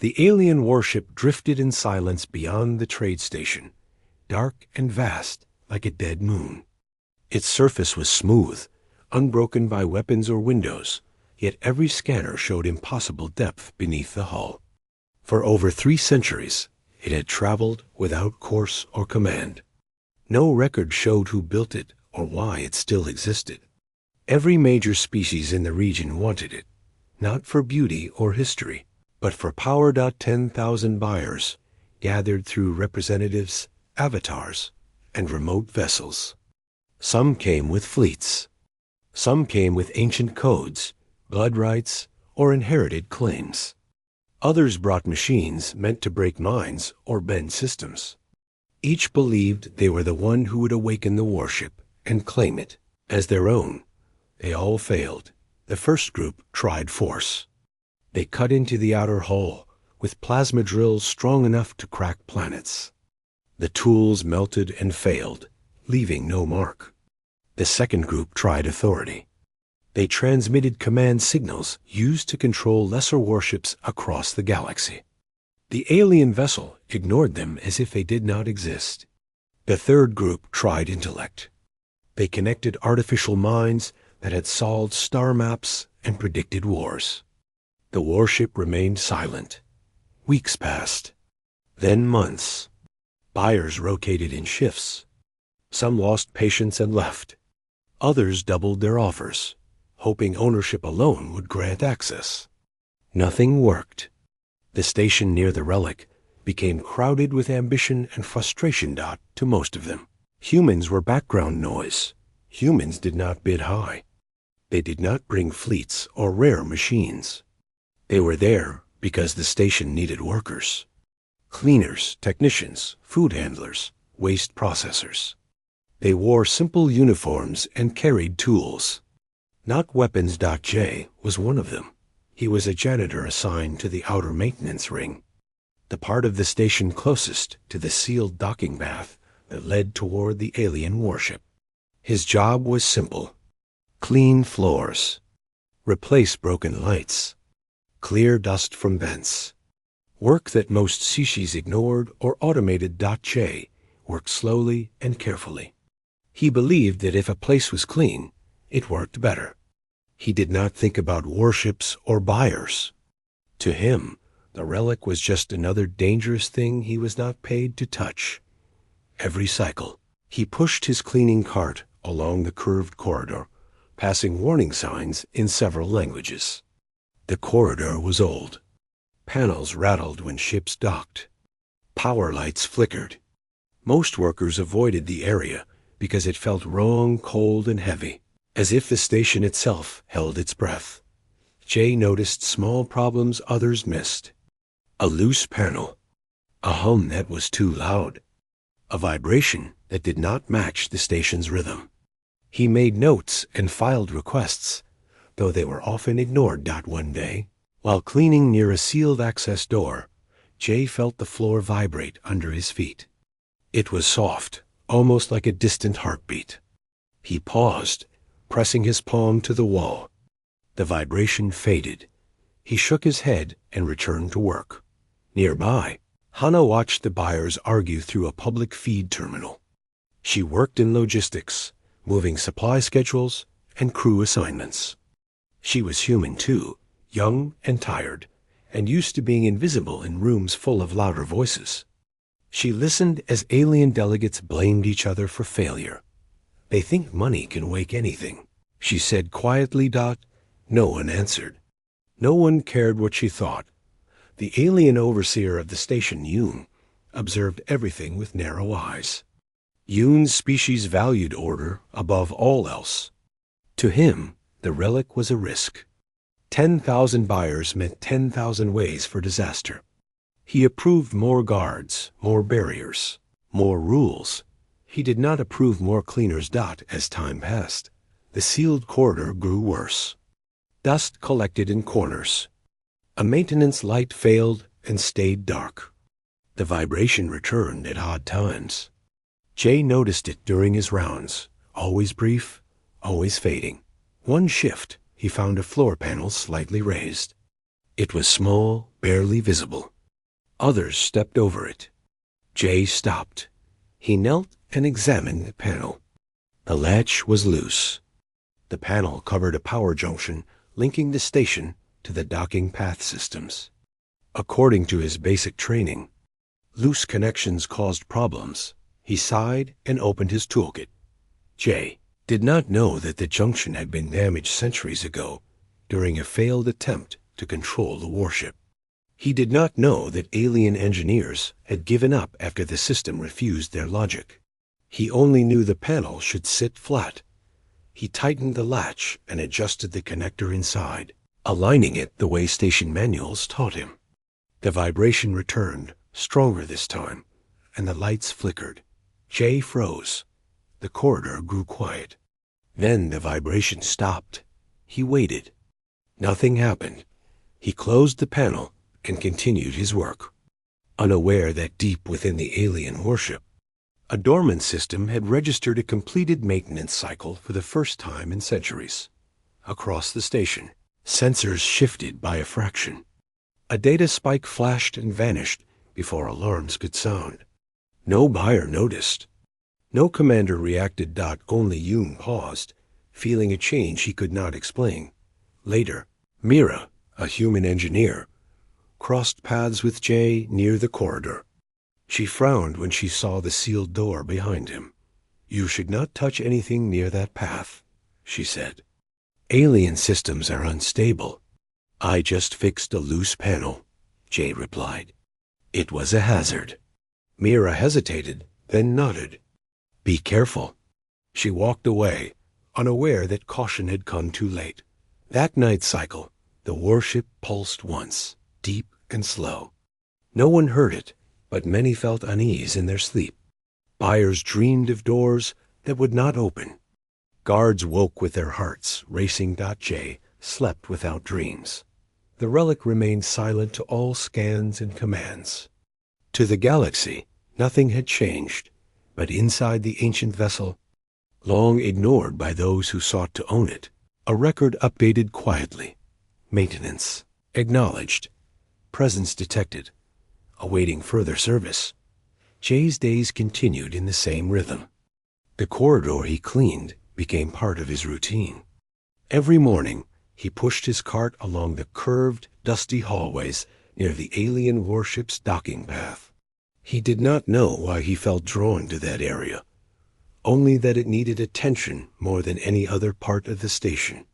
The alien warship drifted in silence beyond the trade station, dark and vast like a dead moon. Its surface was smooth, unbroken by weapons or windows, yet every scanner showed impossible depth beneath the hull. For over 3 centuries, it had traveled without course or command. No record showed who built it or why it still existed. Every major species in the region wanted it, not for beauty or history, but for power. 10,000 buyers gathered through representatives, avatars, and remote vessels. Some came with fleets. Some came with ancient codes, blood rights, or inherited claims. Others brought machines meant to break minds or bend systems. Each believed they were the one who would awaken the warship and claim it as their own. They all failed. The first group tried force. They cut into the outer hull with plasma drills strong enough to crack planets. The tools melted and failed, leaving no mark. The second group tried authority. They transmitted command signals used to control lesser warships across the galaxy. The alien vessel ignored them as if they did not exist. The third group tried intellect. They connected artificial minds that had solved star maps and predicted wars. The warship remained silent. Weeks passed, then months. Buyers rotated in shifts. Some lost patience and left. Others doubled their offers, hoping ownership alone would grant access. Nothing worked. The station near the relic became crowded with ambition and frustration. To most of them, humans were background noise. Humans did not bid high. They did not bring fleets or rare machines. They were there because the station needed workers. Cleaners, technicians, food handlers, waste processors. They wore simple uniforms and carried tools. Not weapons. Jay was one of them. He was a janitor assigned to the outer maintenance ring, the part of the station closest to the sealed docking path that led toward the alien warship. His job was simple: clean floors, replace broken lights, clear dust from vents. Work that most species ignored or automated. Jay worked slowly and carefully. He believed that if a place was clean, it worked better. He did not think about warships or buyers. To him, the relic was just another dangerous thing he was not paid to touch. Every cycle, he pushed his cleaning cart along the curved corridor, passing warning signs in several languages. The corridor was old. Panels rattled when ships docked. Power lights flickered. Most workers avoided the area because it felt wrong, cold, and heavy, as if the station itself held its breath. Jay noticed small problems others missed. A loose panel, a hum that was too loud, a vibration that did not match the station's rhythm. He made notes and filed requests, though they were often ignored. One day, while cleaning near a sealed access door, Jay felt the floor vibrate under his feet. It was soft, almost like a distant heartbeat. He paused, pressing his palm to the wall. The vibration faded. He shook his head and returned to work. Nearby, Hana watched the buyers argue through a public feed terminal. She worked in logistics, moving supply schedules and crew assignments. She was human too, young and tired, and used to being invisible in rooms full of louder voices. She listened as alien delegates blamed each other for failure. "They think money can wake anything," she said quietly. No one answered. No one cared what she thought. The alien overseer of the station, Yoon, observed everything with narrow eyes. Yoon's species valued order above all else. To him, the relic was a risk. 10,000 buyers meant 10,000 ways for disaster. He approved more guards, more barriers, more rules. He did not approve more cleaners. As time passed, the sealed corridor grew worse. Dust collected in corners. A maintenance light failed and stayed dark. The vibration returned at odd times. Jay noticed it during his rounds, always brief, always fading. One shift, he found a floor panel slightly raised. It was small, barely visible. Others stepped over it. Jay stopped. He knelt and examined the panel. The latch was loose. The panel covered a power junction linking the station to the docking path systems. According to his basic training, loose connections caused problems. He sighed and opened his toolkit. Jay did not know that the junction had been damaged centuries ago during a failed attempt to control the warship. He did not know that alien engineers had given up after the system refused their logic. He only knew the panel should sit flat. He tightened the latch and adjusted the connector inside, aligning it the way station manuals taught him. The vibration returned, stronger this time, and the lights flickered. Jay froze. The corridor grew quiet. Then the vibration stopped. He waited. Nothing happened. He closed the panel and continued his work, unaware that deep within the alien warship, a dormant system had registered a completed maintenance cycle for the first time in centuries. Across the station, sensors shifted by a fraction. A data spike flashed and vanished before alarms could sound. No buyer noticed. No commander reacted. Only Yoon paused, feeling a change he could not explain. Later, Mira, a human engineer, crossed paths with Jay near the corridor. She frowned when she saw the sealed door behind him. "You should not touch anything near that path," she said. "Alien systems are unstable." "I just fixed a loose panel," Jay replied. "It was a hazard." Mira hesitated, then nodded. "Be careful." She walked away, unaware that caution had come too late. That night cycle, the warship pulsed once, deep and slow. No one heard it, but many felt unease in their sleep. Buyers dreamed of doors that would not open. Guards woke with their hearts racing. Jay slept without dreams. The relic remained silent to all scans and commands. To the galaxy, nothing had changed, but inside the ancient vessel, long ignored by those who sought to own it, a record updated quietly. Maintenance acknowledged. Presence detected. Awaiting further service. Jay's days continued in the same rhythm. The corridor he cleaned became part of his routine. Every morning, he pushed his cart along the curved, dusty hallways near the alien warship's docking path. He did not know why he felt drawn to that area, only that it needed attention more than any other part of the station.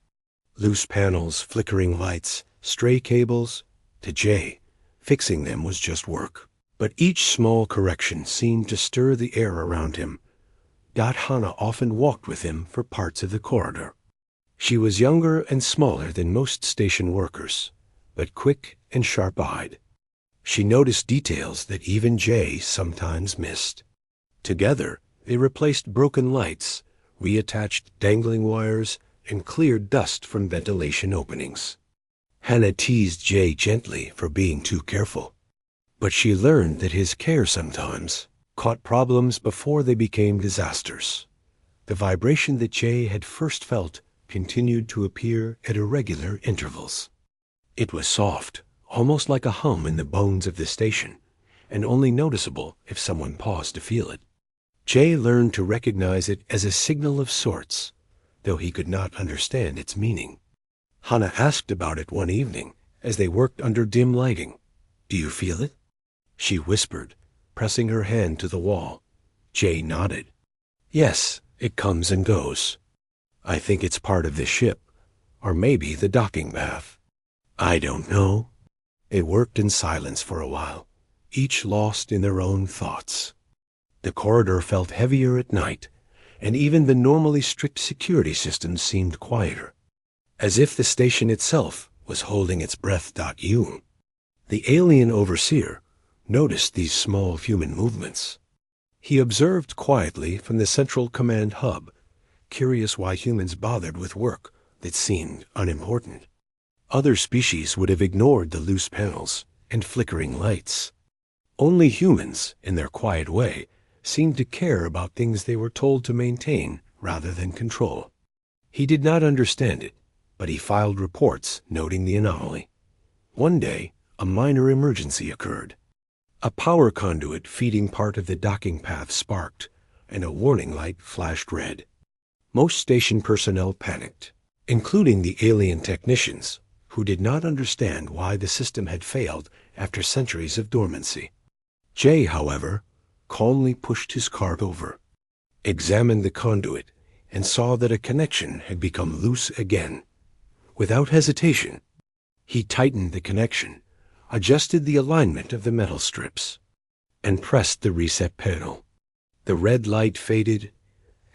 Loose panels, flickering lights, stray cables. To Jay, fixing them was just work. But each small correction seemed to stir the air around him. Hana often walked with him for parts of the corridor. She was younger and smaller than most station workers, but quick and sharp-eyed. She noticed details that even Jay sometimes missed. Together, they replaced broken lights, reattached dangling wires, and cleared dust from ventilation openings. Hannah teased Jay gently for being too careful, but she learned that his care sometimes caught problems before they became disasters. The vibration that Jay had first felt continued to appear at irregular intervals. It was soft, almost like a hum in the bones of the station, and only noticeable if someone paused to feel it. Jay learned to recognize it as a signal of sorts, though he could not understand its meaning. Hana asked about it one evening as they worked under dim lighting. "Do you feel it?" She whispered, pressing her hand to the wall. Jay nodded. "Yes, it comes and goes. I think it's part of the ship, or maybe the docking path. I don't know." They worked in silence for a while, each lost in their own thoughts. The corridor felt heavier at night, and even the normally strict security systems seemed quieter, as if the station itself was holding its breath. Yoon, the alien overseer, noticed these small human movements. He observed quietly from the central command hub, curious why humans bothered with work that seemed unimportant. Other species would have ignored the loose panels and flickering lights. Only humans, in their quiet way, seemed to care about things they were told to maintain rather than control. He did not understand it, but he filed reports noting the anomaly. One day, a minor emergency occurred. A power conduit feeding part of the docking path sparked, and a warning light flashed red. Most station personnel panicked, including the alien technicians, who did not understand why the system had failed after centuries of dormancy. Jay, however, calmly pushed his cart over, examined the conduit, and saw that a connection had become loose again. Without hesitation, he tightened the connection, adjusted the alignment of the metal strips, and pressed the reset panel. The red light faded,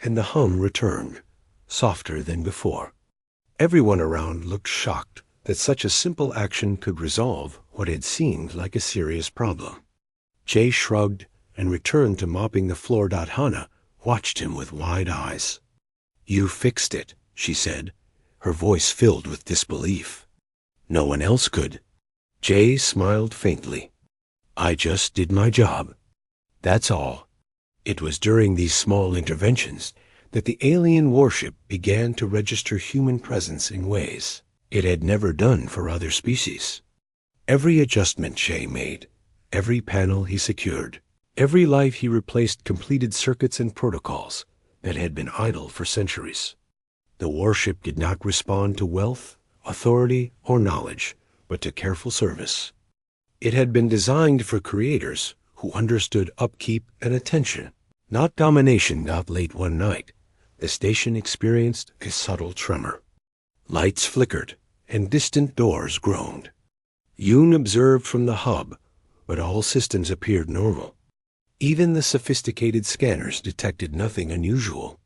and the hum returned, softer than before. Everyone around looked shocked that such a simple action could resolve what had seemed like a serious problem. Jay shrugged and returned to mopping the floor. Hannah watched him with wide eyes. "You fixed it," she said, her voice filled with disbelief. "No one else could." Jay smiled faintly. "I just did my job. That's all." It was during these small interventions that the alien warship began to register human presence in ways it had never done for other species. Every adjustment Jay made, every panel he secured, every light he replaced completed circuits and protocols that had been idle for centuries. The warship did not respond to wealth, authority, or knowledge, but to careful service. It had been designed for creators who understood upkeep and attention, not domination. Late one night, the station experienced a subtle tremor. Lights flickered, and distant doors groaned. Yoon observed from the hub, but all systems appeared normal. Even the sophisticated scanners detected nothing unusual.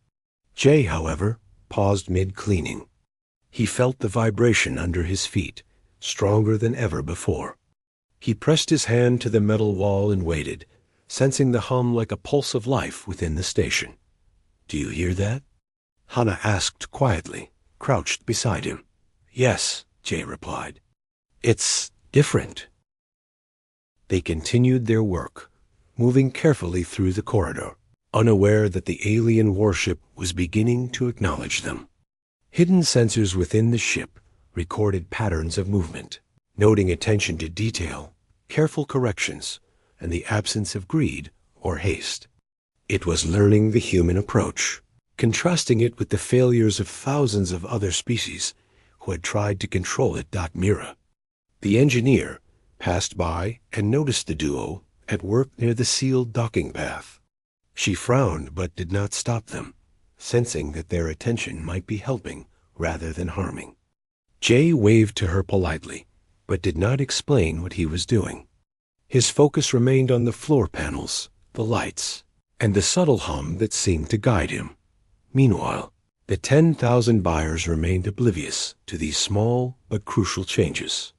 Jay, however, paused mid-cleaning. He felt the vibration under his feet, stronger than ever before. He pressed his hand to the metal wall and waited, sensing the hum like a pulse of life within the station. "Do you hear that?" Hannah asked quietly, crouched beside him. "Yes," Jay replied. "It's different." They continued their work, moving carefully through the corridor, unaware that the alien warship was beginning to acknowledge them. Hidden sensors within the ship recorded patterns of movement, noting attention to detail, careful corrections, and the absence of greed or haste. It was learning the human approach, contrasting it with the failures of thousands of other species who had tried to control it. Mira, the engineer, passed by and noticed the duo at work near the sealed docking path. She frowned but did not stop them, sensing that their attention might be helping rather than harming. Jay waved to her politely, but did not explain what he was doing. His focus remained on the floor panels, the lights, and the subtle hum that seemed to guide him. Meanwhile, the 10,000 buyers remained oblivious to these small but crucial changes.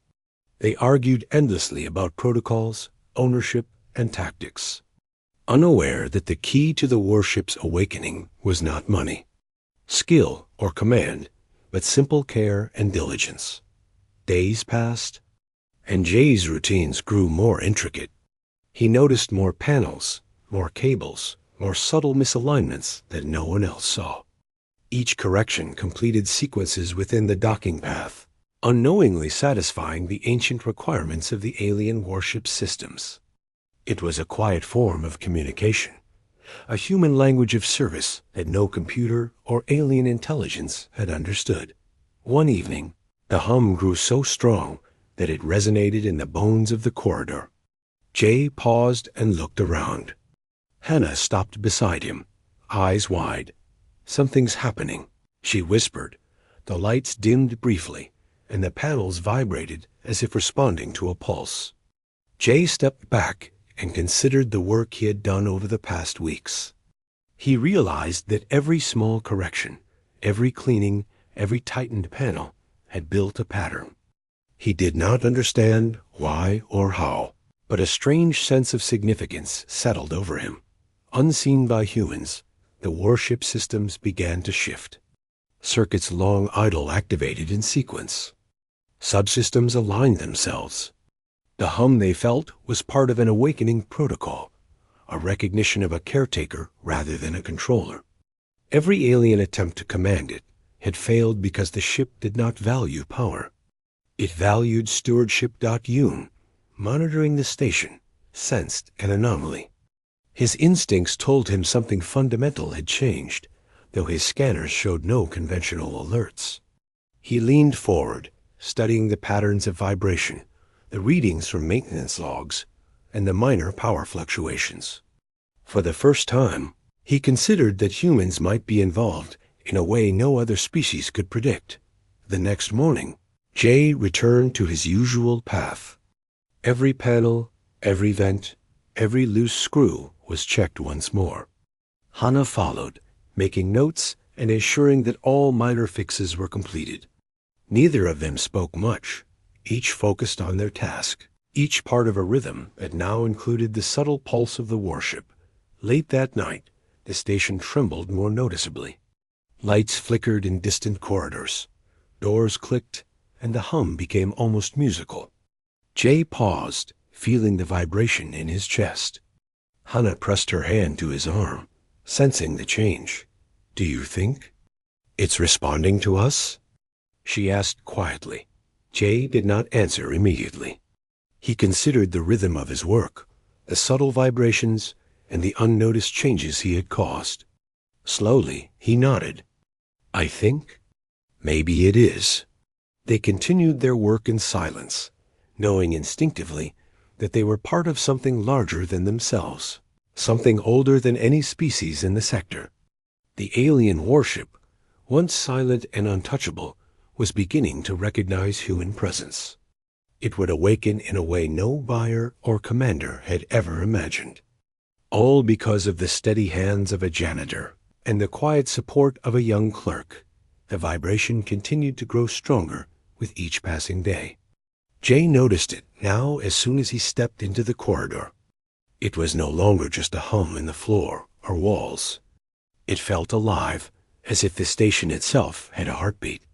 They argued endlessly about protocols, ownership, and tactics, unaware that the key to the warship's awakening was not money, skill, or command, but simple care and diligence. Days passed, and Jay's routines grew more intricate. He noticed more panels, more cables, more subtle misalignments that no one else saw. Each correction completed sequences within the docking path, unknowingly satisfying the ancient requirements of the alien warship systems. It was a quiet form of communication, a human language of service that no computer or alien intelligence had understood. One evening, the hum grew so strong that it resonated in the bones of the corridor. Jay paused and looked around. Hannah stopped beside him, eyes wide. "Something's happening," she whispered. The lights dimmed briefly, and the panels vibrated as if responding to a pulse. Jay stepped back and considered the work he had done over the past weeks. He realized that every small correction, every cleaning, every tightened panel had built a pattern. He did not understand why or how, but a strange sense of significance settled over him. Unseen by humans, the warship systems began to shift. Circuits long idle activated in sequence. Subsystems aligned themselves. The hum they felt was part of an awakening protocol, a recognition of a caretaker rather than a controller. Every alien attempt to command it had failed because the ship did not value power. It valued stewardship. Yoon, monitoring the station, sensed an anomaly. His instincts told him something fundamental had changed, though his scanners showed no conventional alerts. He leaned forward, studying the patterns of vibration, the readings from maintenance logs, and the minor power fluctuations. For the first time, he considered that humans might be involved in a way no other species could predict. The next morning, Jay returned to his usual path. Every panel, every vent, every loose screw was checked once more. Hana followed, making notes and ensuring that all minor fixes were completed. Neither of them spoke much, each focused on their task, each part of a rhythm that now included the subtle pulse of the warship. Late that night, the station trembled more noticeably. Lights flickered in distant corridors. Doors clicked, and the hum became almost musical. Jay paused, feeling the vibration in his chest. Hana pressed her hand to his arm, sensing the change. "Do you think it's responding to us?" she asked quietly. Jay did not answer immediately. He considered the rhythm of his work, the subtle vibrations, and the unnoticed changes he had caused. Slowly, he nodded. "I think maybe it is." They continued their work in silence, knowing instinctively that they were part of something larger than themselves, something older than any species in the sector. The alien warship, once silent and untouchable, was beginning to recognize human presence. It would awaken in a way no buyer or commander had ever imagined. All because of the steady hands of a janitor and the quiet support of a young clerk. The vibration continued to grow stronger with each passing day. Jay noticed it now as soon as he stepped into the corridor. It was no longer just a hum in the floor or walls. It felt alive, as if the station itself had a heartbeat.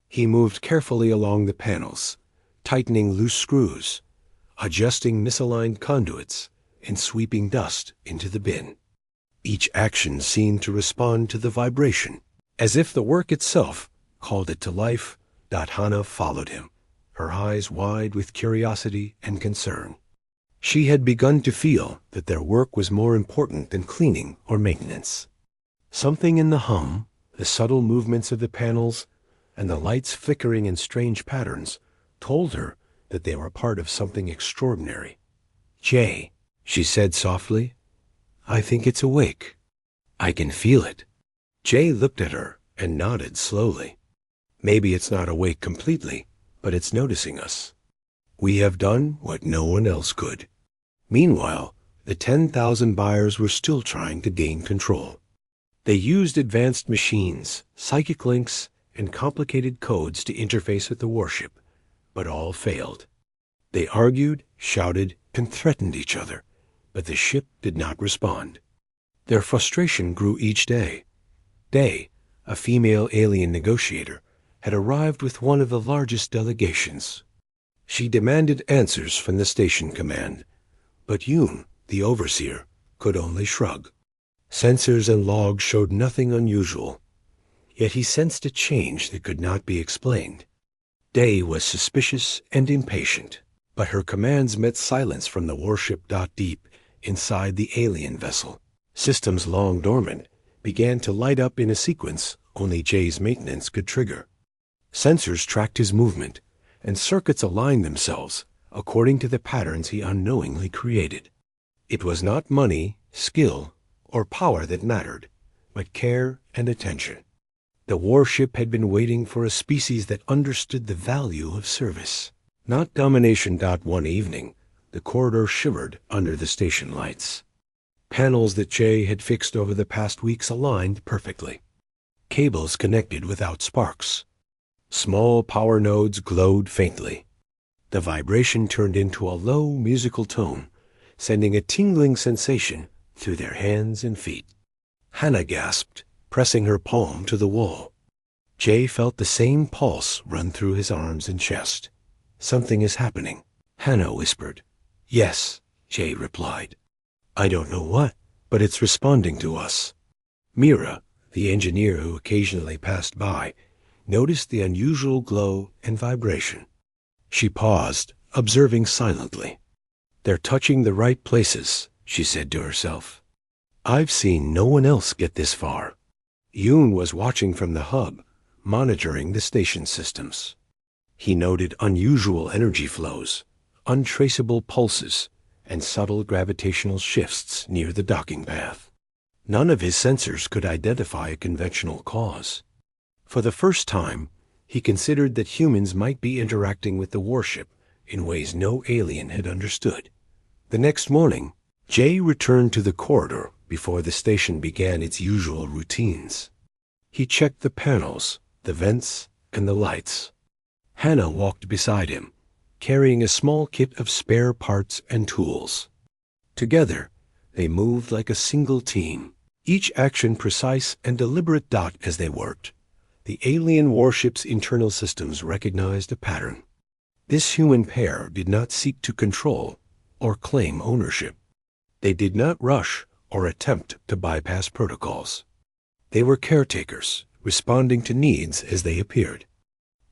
He moved carefully along the panels, tightening loose screws, adjusting misaligned conduits, and sweeping dust into the bin. Each action seemed to respond to the vibration, as if the work itself called it to life. Hana followed him, her eyes wide with curiosity and concern. She had begun to feel that their work was more important than cleaning or maintenance. Something in the hum, the subtle movements of the panels, and the lights flickering in strange patterns told her that they were part of something extraordinary. "Jay," she said softly, "I think it's awake. I can feel it." Jay looked at her and nodded slowly. "Maybe it's not awake completely, but it's noticing us. We have done what no one else could." Meanwhile, the 10,000 buyers were still trying to gain control. They used advanced machines, psychic links, and complicated codes to interface with the warship, but all failed. They argued, shouted, and threatened each other, but the ship did not respond. Their frustration grew each day. Day, a female alien negotiator, had arrived with one of the largest delegations. She demanded answers from the station command, but Yoon, the overseer, could only shrug. Sensors and logs showed nothing unusual, yet he sensed a change that could not be explained. Day was suspicious and impatient, but her commands met silence from the warship. Deep inside the alien vessel, systems long dormant began to light up in a sequence only Jay's maintenance could trigger. Sensors tracked his movement, and circuits aligned themselves according to the patterns he unknowingly created. It was not money, skill, or power that mattered, but care and attention. The warship had been waiting for a species that understood the value of service, not domination. One evening, the corridor shivered under the station lights. Panels that Jay had fixed over the past weeks aligned perfectly. Cables connected without sparks. Small power nodes glowed faintly. The vibration turned into a low musical tone, sending a tingling sensation through their hands and feet. Hana gasped, pressing her palm to the wall. Jay felt the same pulse run through his arms and chest. "Something is happening," Hana whispered. "Yes," Jay replied. "I don't know what, but it's responding to us." Mira, the engineer who occasionally passed by, noticed the unusual glow and vibration. She paused, observing silently. "They're touching the right places," she said to herself. "I've seen no one else get this far." Yoon was watching from the hub, monitoring the station systems. He noted unusual energy flows, untraceable pulses, and subtle gravitational shifts near the docking path. None of his sensors could identify a conventional cause. For the first time, he considered that humans might be interacting with the warship in ways no alien had understood. The next morning, Jay returned to the corridor before the station began its usual routines. He checked the panels, the vents, and the lights. Hannah walked beside him, carrying a small kit of spare parts and tools. Together, they moved like a single team, each action precise and deliberate dot as they worked. The alien warship's internal systems recognized a pattern. This human pair did not seek to control or claim ownership. They did not rush or attempt to bypass protocols. They were caretakers, responding to needs as they appeared.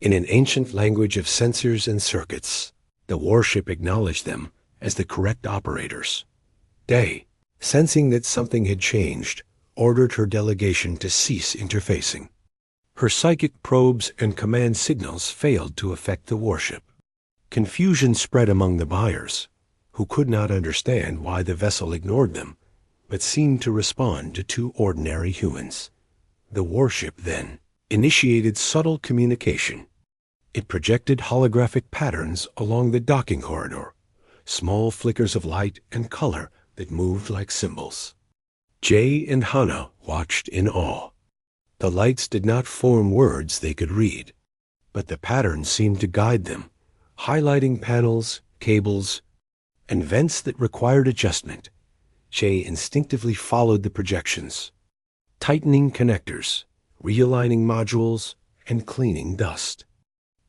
In an ancient language of sensors and circuits, the warship acknowledged them as the correct operators. Day, sensing that something had changed, ordered her delegation to cease interfacing. Her psychic probes and command signals failed to affect the warship. Confusion spread among the buyers, who could not understand why the vessel ignored them, but seemed to respond to two ordinary humans. The warship, then, initiated subtle communication. It projected holographic patterns along the docking corridor, small flickers of light and color that moved like symbols. Jay and Hannah watched in awe. The lights did not form words they could read, but the patterns seemed to guide them, highlighting panels, cables, and vents that required adjustment. Jay instinctively followed the projections, tightening connectors, realigning modules, and cleaning dust.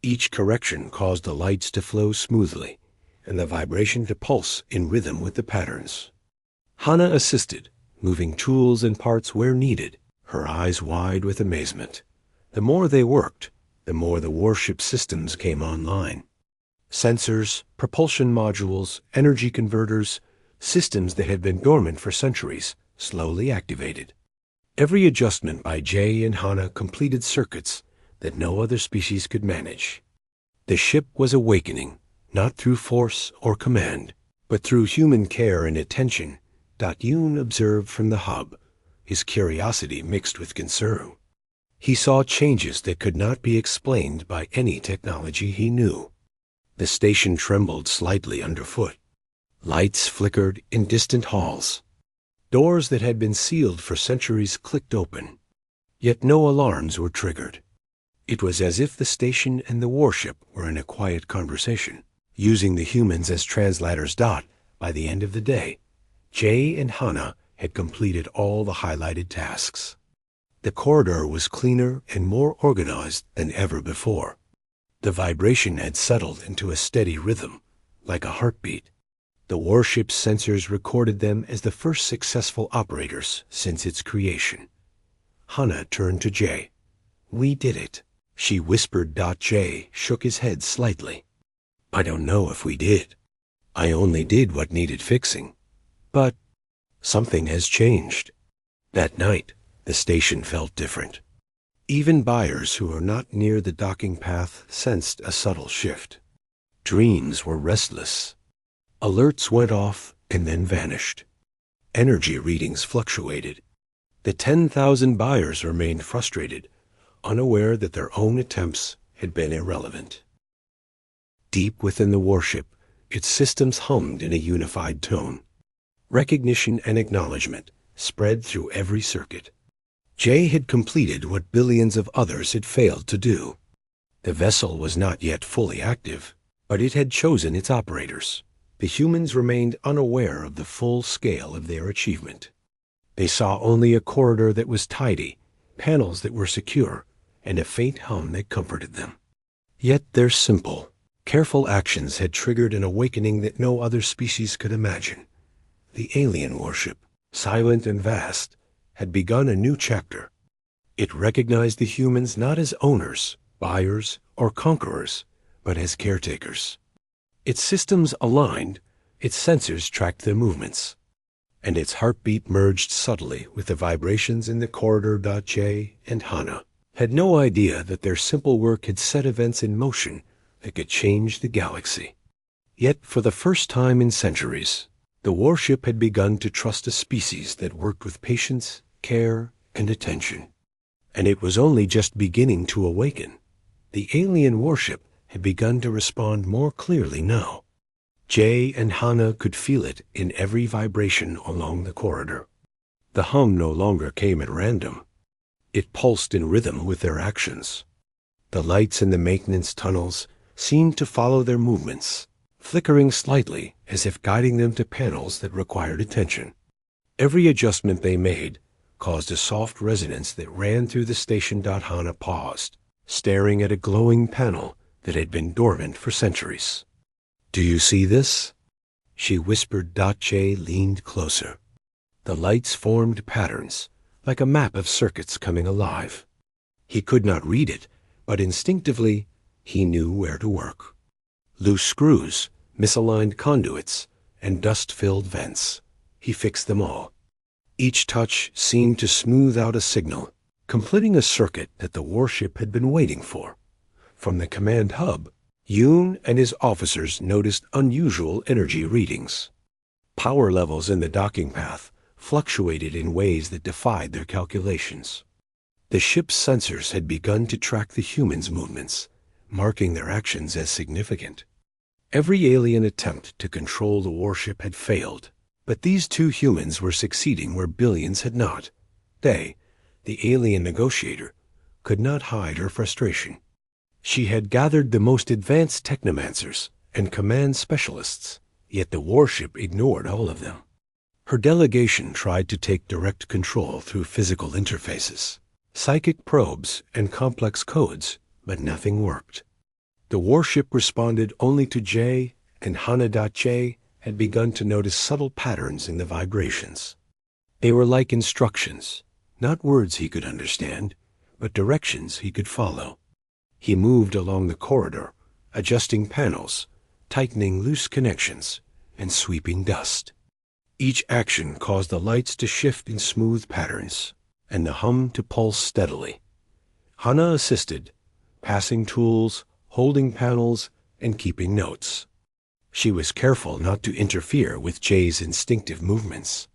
Each correction caused the lights to flow smoothly, and the vibration to pulse in rhythm with the patterns. Hannah assisted, moving tools and parts where needed, her eyes wide with amazement. The more they worked, the more the warship systems came online. Sensors, propulsion modules, energy converters, systems that had been dormant for centuries, slowly activated. Every adjustment by Jay and Hannah completed circuits that no other species could manage. The ship was awakening, not through force or command, but through human care and attention. Yoon observed from the hub, his curiosity mixed with concern. He saw changes that could not be explained by any technology he knew. The station trembled slightly underfoot. Lights flickered in distant halls. Doors that had been sealed for centuries clicked open, yet no alarms were triggered. It was as if the station and the warship were in a quiet conversation, using the humans as translators. By the end of the day, Jay and Hannah had completed all the highlighted tasks. The corridor was cleaner and more organized than ever before. The vibration had settled into a steady rhythm, like a heartbeat. The warship's sensors recorded them as the first successful operators since its creation. Hannah turned to Jay. "We did it," she whispered. Jay shook his head slightly. "I don't know if we did. I only did what needed fixing. But something has changed." That night, the station felt different. Even buyers who were not near the docking path sensed a subtle shift. Dreams were restless. Alerts went off and then vanished. Energy readings fluctuated. The 10,000 buyers remained frustrated, unaware that their own attempts had been irrelevant. Deep within the warship, its systems hummed in a unified tone. Recognition and acknowledgement spread through every circuit. Jay had completed what billions of others had failed to do. The vessel was not yet fully active, but it had chosen its operators. The humans remained unaware of the full scale of their achievement. They saw only a corridor that was tidy, panels that were secure, and a faint hum that comforted them. Yet their simple, careful actions had triggered an awakening that no other species could imagine. The alien warship, silent and vast, had begun a new chapter. It recognized the humans not as owners, buyers, or conquerors, but as caretakers. Its systems aligned, its sensors tracked their movements, and its heartbeat merged subtly with the vibrations in the corridor. Jay and Hana had no idea that their simple work had set events in motion that could change the galaxy. Yet, for the first time in centuries, the warship had begun to trust a species that worked with patience, care, and attention. And it was only just beginning to awaken. The alien warship had begun to respond more clearly now. Jay and Hana could feel it in every vibration along the corridor. The hum no longer came at random. It pulsed in rhythm with their actions. The lights in the maintenance tunnels seemed to follow their movements, flickering slightly as if guiding them to panels that required attention. Every adjustment they made caused a soft resonance that ran through the station. Hana paused, staring at a glowing panel that had been dormant for centuries. "Do you see this?" she whispered. Jay leaned closer. The lights formed patterns, like a map of circuits coming alive. He could not read it, but instinctively he knew where to work. Loose screws, misaligned conduits, and dust-filled vents. He fixed them all. Each touch seemed to smooth out a signal, completing a circuit that the warship had been waiting for. From the command hub, Yoon and his officers noticed unusual energy readings. Power levels in the docking path fluctuated in ways that defied their calculations. The ship's sensors had begun to track the humans' movements, marking their actions as significant. Every alien attempt to control the warship had failed, but these two humans were succeeding where billions had not. They, the alien negotiator, could not hide her frustration. She had gathered the most advanced technomancers and command specialists, yet the warship ignored all of them. Her delegation tried to take direct control through physical interfaces, psychic probes, and complex codes, but nothing worked. The warship responded only to Jay, and Hana. Jay had begun to notice subtle patterns in the vibrations. They were like instructions, not words he could understand, but directions he could follow. He moved along the corridor, adjusting panels, tightening loose connections, and sweeping dust. Each action caused the lights to shift in smooth patterns, and the hum to pulse steadily. Hana assisted, passing tools, holding panels, and keeping notes. She was careful not to interfere with Jay's instinctive movements.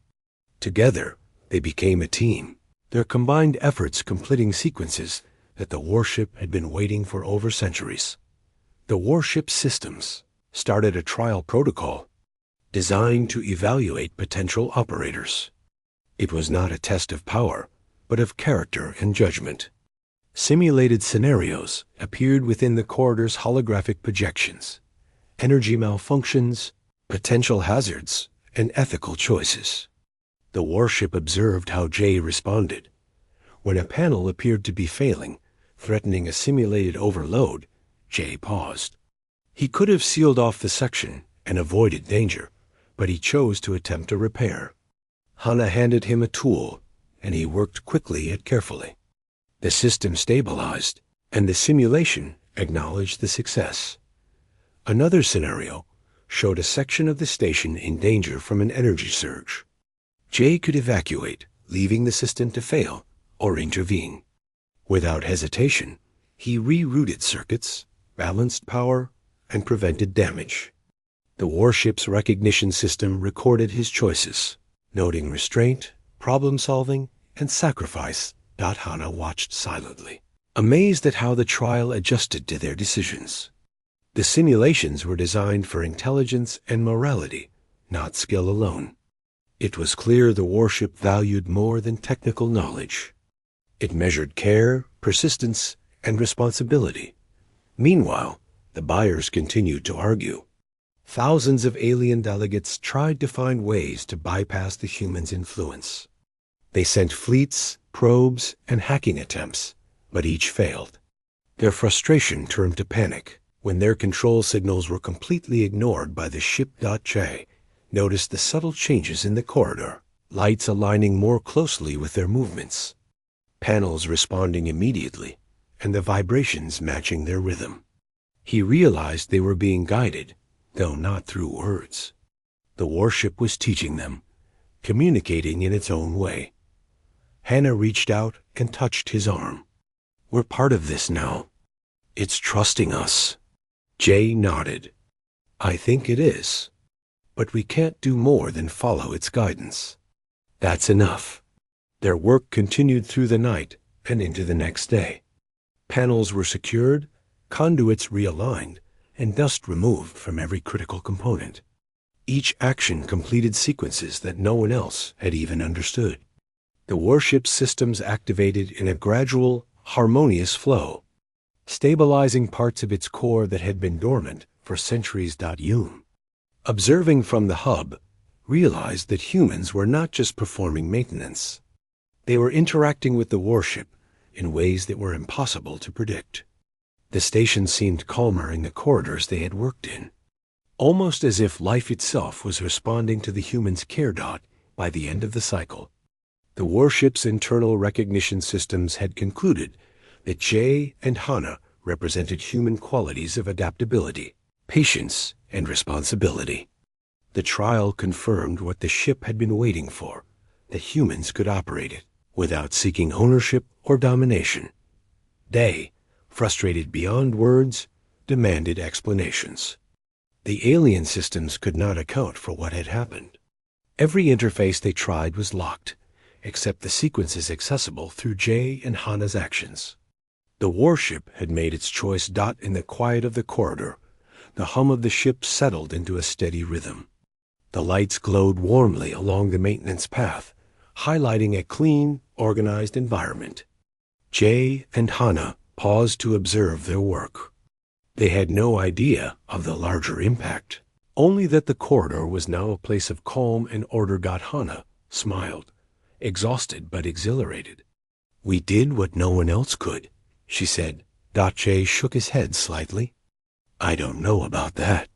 Together, they became a team, their combined efforts completing sequences that the warship had been waiting for over centuries. The warship's systems started a trial protocol designed to evaluate potential operators. It was not a test of power, but of character and judgment. Simulated scenarios appeared within the corridor's holographic projections: energy malfunctions, potential hazards, and ethical choices. The warship observed how Jay responded. When a panel appeared to be failing, threatening a simulated overload, Jay paused. He could have sealed off the section and avoided danger, but he chose to attempt a repair. Hana handed him a tool, and he worked quickly yet carefully. The system stabilized, and the simulation acknowledged the success. Another scenario showed a section of the station in danger from an energy surge. Jay could evacuate, leaving the system to fail, or intervene. Without hesitation, he rerouted circuits, balanced power, and prevented damage. The warship's recognition system recorded his choices, noting restraint, problem-solving, and sacrifice. Hana watched silently, amazed at how the trial adjusted to their decisions. The simulations were designed for intelligence and morality, not skill alone. It was clear the warship valued more than technical knowledge. It measured care, persistence, and responsibility. Meanwhile, the buyers continued to argue. Thousands of alien delegates tried to find ways to bypass the humans' influence. They sent fleets, probes, and hacking attempts, but each failed. Their frustration turned to panic when their control signals were completely ignored by the ship. Jay noticed the subtle changes in the corridor, lights aligning more closely with their movements, panels responding immediately, and the vibrations matching their rhythm. He realized they were being guided, though not through words. The warship was teaching them, communicating in its own way. Hannah reached out and touched his arm. "We're part of this now. It's trusting us." Jay nodded. "I think it is. But we can't do more than follow its guidance." "That's enough." Their work continued through the night and into the next day. Panels were secured, conduits realigned, and dust removed from every critical component. Each action completed sequences that no one else had even understood. The warship's systems activated in a gradual, harmonious flow, stabilizing parts of its core that had been dormant for centuries. Hume, observing from the hub, realized that humans were not just performing maintenance. They were interacting with the warship in ways that were impossible to predict. The station seemed calmer in the corridors they had worked in, almost as if life itself was responding to the humans' care. By the end of the cycle, the warship's internal recognition systems had concluded that Jay and Hannah represented human qualities of adaptability, patience, and responsibility. The trial confirmed what the ship had been waiting for, that humans could operate it without seeking ownership or domination. They, frustrated beyond words, demanded explanations. The alien systems could not account for what had happened. Every interface they tried was locked, except the sequences accessible through Jay and Hannah's actions. The warship had made its choice. In the quiet of the corridor, the hum of the ship settled into a steady rhythm. The lights glowed warmly along the maintenance path, highlighting a clean, organized environment. Jay and Hannah paused to observe their work. They had no idea of the larger impact, only that the corridor was now a place of calm and order. Hannah smiled, exhausted but exhilarated. "We did what no one else could," she said. Jay shook his head slightly. "I don't know about that.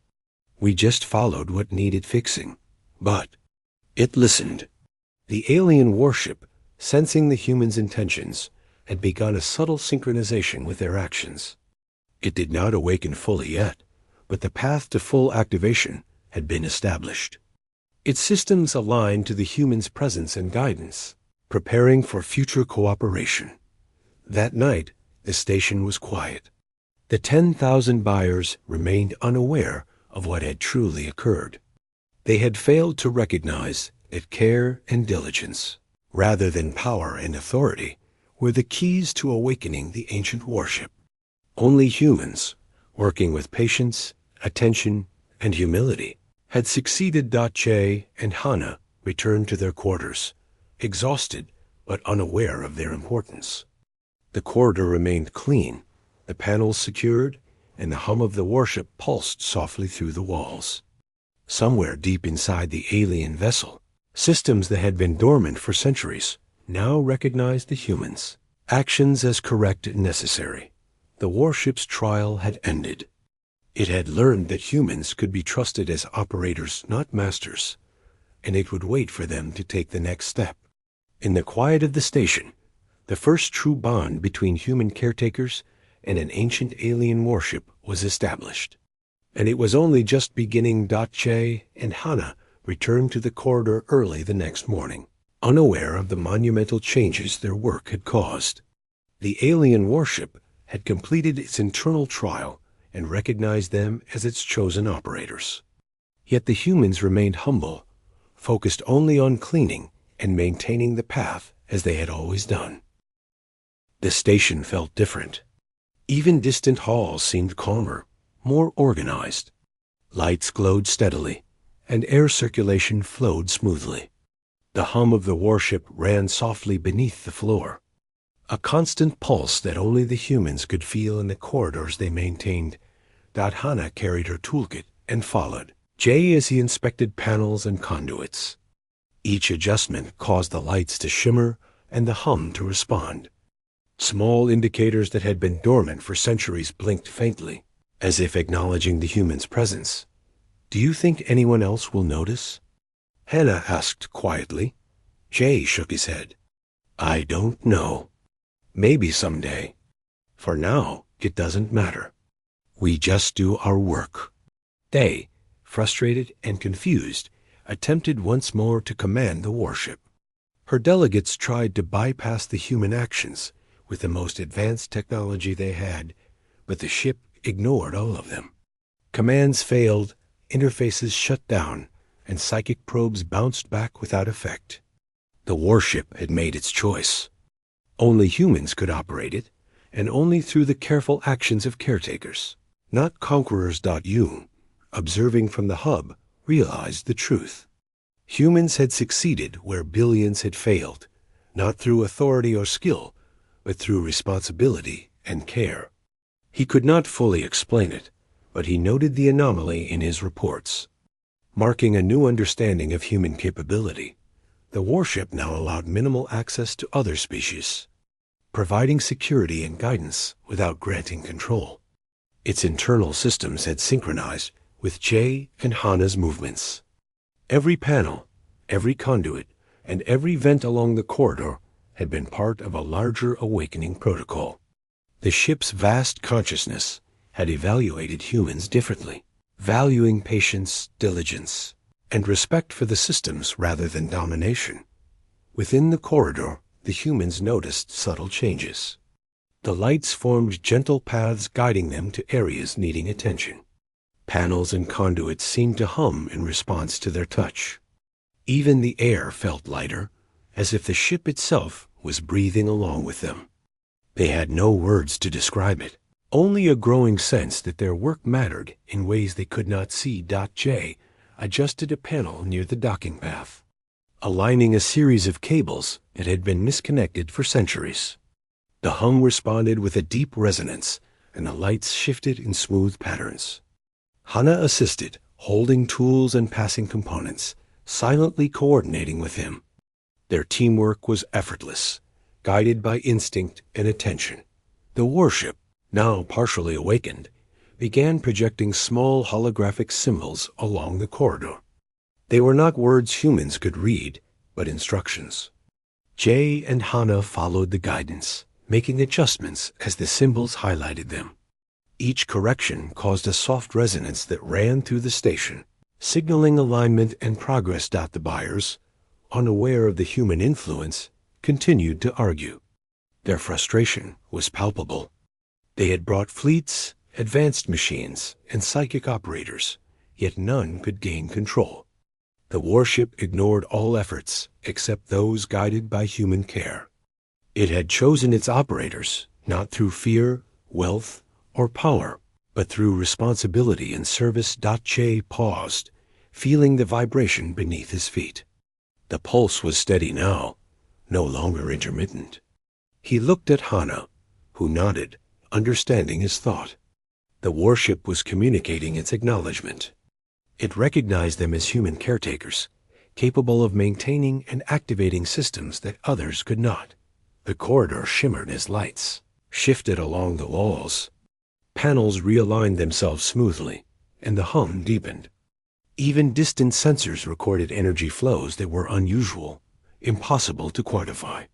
We just followed what needed fixing. But it listened." The alien warship, sensing the humans' intentions, had begun a subtle synchronization with their actions. It did not awaken fully yet, but the path to full activation had been established. Its systems aligned to the humans' presence and guidance, preparing for future cooperation. That night, the station was quiet. The 10,000 buyers remained unaware of what had truly occurred. They had failed to recognize that care and diligence, rather than power and authority, were the keys to awakening the ancient warship. Only humans, working with patience, attention, and humility, had succeeded. Jay and Hannah returned to their quarters, exhausted but unaware of their importance. The corridor remained clean, the panels secured, and the hum of the warship pulsed softly through the walls. Somewhere deep inside the alien vessel, systems that had been dormant for centuries now recognized the humans' actions as correct and necessary. The warship's trial had ended. It had learned that humans could be trusted as operators, not masters, and it would wait for them to take the next step. In the quiet of the station, the first true bond between human caretakers and an ancient alien warship was established. And it was only just beginning. Jay and Hannah returned to the corridor early the next morning, unaware of the monumental changes their work had caused. The alien warship had completed its internal trial and recognized them as its chosen operators. Yet the humans remained humble, focused only on cleaning and maintaining the path as they had always done. The station felt different. Even distant halls seemed calmer, more organized. Lights glowed steadily, and air circulation flowed smoothly. The hum of the warship ran softly beneath the floor, a constant pulse that only the humans could feel in the corridors they maintained. Hannah carried her toolkit and followed Jay as he inspected panels and conduits. Each adjustment caused the lights to shimmer and the hum to respond. Small indicators that had been dormant for centuries blinked faintly, as if acknowledging the human's presence. "Do you think anyone else will notice?" Hannah asked quietly. Jay shook his head. "I don't know. Maybe someday. For now, it doesn't matter." We just do our work. They, frustrated and confused, attempted once more to command the warship. Her delegates tried to bypass the human actions with the most advanced technology they had, but the ship ignored all of them. Commands failed, interfaces shut down, and psychic probes bounced back without effect. The warship had made its choice. Only humans could operate it, and only through the careful actions of caretakers. Not conquerors. You, observing from the hub, realized the truth. Humans had succeeded where billions had failed, not through authority or skill, but through responsibility and care. He could not fully explain it, but he noted the anomaly in his reports. Marking a new understanding of human capability, the warship now allowed minimal access to other species, providing security and guidance without granting control. Its internal systems had synchronized with Jay and Hana's movements. Every panel, every conduit, and every vent along the corridor had been part of a larger awakening protocol. The ship's vast consciousness had evaluated humans differently, valuing patience, diligence, and respect for the systems rather than domination. Within the corridor, the humans noticed subtle changes. The lights formed gentle paths guiding them to areas needing attention. Panels and conduits seemed to hum in response to their touch. Even the air felt lighter, as if the ship itself was breathing along with them. They had no words to describe it, only a growing sense that their work mattered in ways they could not see. J adjusted a panel near the docking path, aligning a series of cables that had been misconnected for centuries. The hum responded with a deep resonance, and the lights shifted in smooth patterns. Hana assisted, holding tools and passing components, silently coordinating with him. Their teamwork was effortless, guided by instinct and attention. The warship, now partially awakened, began projecting small holographic symbols along the corridor. They were not words humans could read, but instructions. Jay and Hana followed the guidance, making adjustments as the symbols highlighted them. Each correction caused a soft resonance that ran through the station, signaling alignment and progress. The buyers, unaware of the human influence, continued to argue. Their frustration was palpable. They had brought fleets, advanced machines, and psychic operators, yet none could gain control. The warship ignored all efforts except those guided by human care. It had chosen its operators not through fear, wealth, or power, but through responsibility and service. Jay paused, feeling the vibration beneath his feet. The pulse was steady now, no longer intermittent. He looked at Hana, who nodded, understanding his thought. The warship was communicating its acknowledgement. It recognized them as human caretakers, capable of maintaining and activating systems that others could not. The corridor shimmered as lights shifted along the walls. Panels realigned themselves smoothly, and the hum deepened. Even distant sensors recorded energy flows that were unusual, impossible to quantify.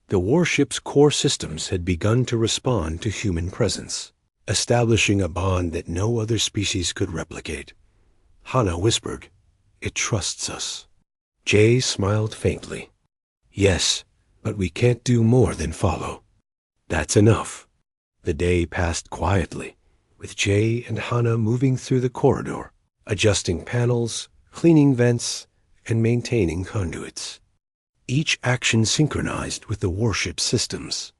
The warship's core systems had begun to respond to human presence, establishing a bond that no other species could replicate. Hana whispered, "It trusts us." Jay smiled faintly. "Yes, but we can't do more than follow." "That's enough." The day passed quietly, with Jay and Hana moving through the corridor, adjusting panels, cleaning vents, and maintaining conduits. Each action synchronized with the warship's systems.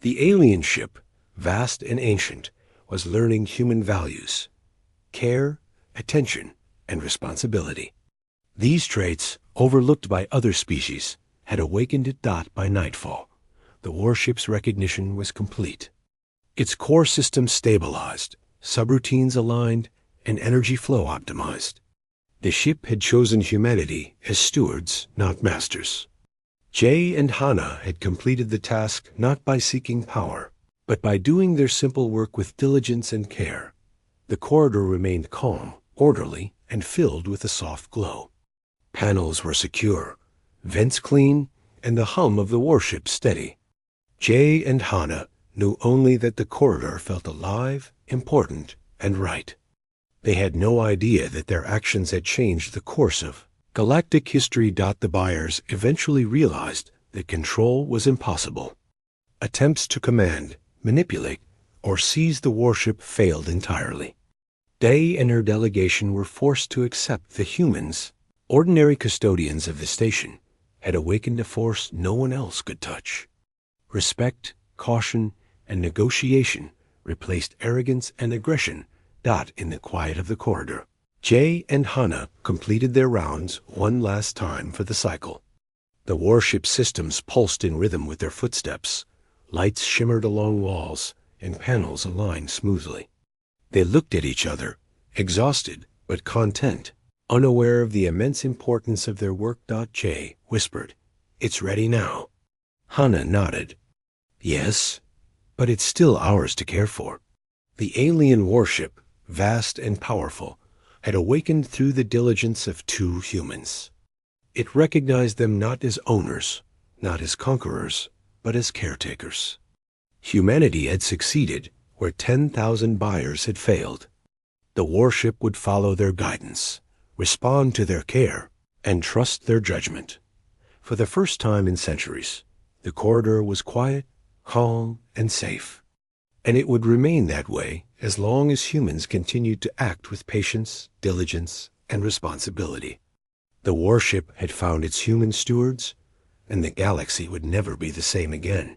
The alien ship, vast and ancient, was learning human values: care, attention, and responsibility. These traits, overlooked by other species, had awakened it. By nightfall, the warship's recognition was complete. Its core system stabilized, subroutines aligned, and energy flow optimized. The ship had chosen humanity as stewards, not masters. Jay and Hana had completed the task not by seeking power, but by doing their simple work with diligence and care. The corridor remained calm, orderly, and filled with a soft glow. Panels were secure, vents clean, and the hum of the warship steady. Jay and Hana knew only that the corridor felt alive, important, and right. They had no idea that their actions had changed the course of galactic history. The buyers eventually realized that control was impossible. Attempts to command, manipulate, or seize the warship failed entirely. Day and her delegation were forced to accept the humans, ordinary custodians of the station, had awakened a force no one else could touch. Respect, caution, and negotiation replaced arrogance and aggression. In the quiet of the corridor, Jay and Hannah completed their rounds one last time for the cycle. The warship systems pulsed in rhythm with their footsteps. Lights shimmered along walls, and panels aligned smoothly. They looked at each other, exhausted but content, unaware of the immense importance of their work. Jay whispered, "It's ready now." Hannah nodded. "Yes, but it's still ours to care for." The alien warship, vast and powerful, had awakened through the diligence of two humans. It recognized them not as owners, not as conquerors, but as caretakers. Humanity had succeeded where 10,000 buyers had failed. The warship would follow their guidance, respond to their care, and trust their judgment. For the first time in centuries, the corridor was quiet, calm, and safe. And it would remain that way as long as humans continued to act with patience, diligence, and responsibility. The warship had found its human stewards, and the galaxy would never be the same again.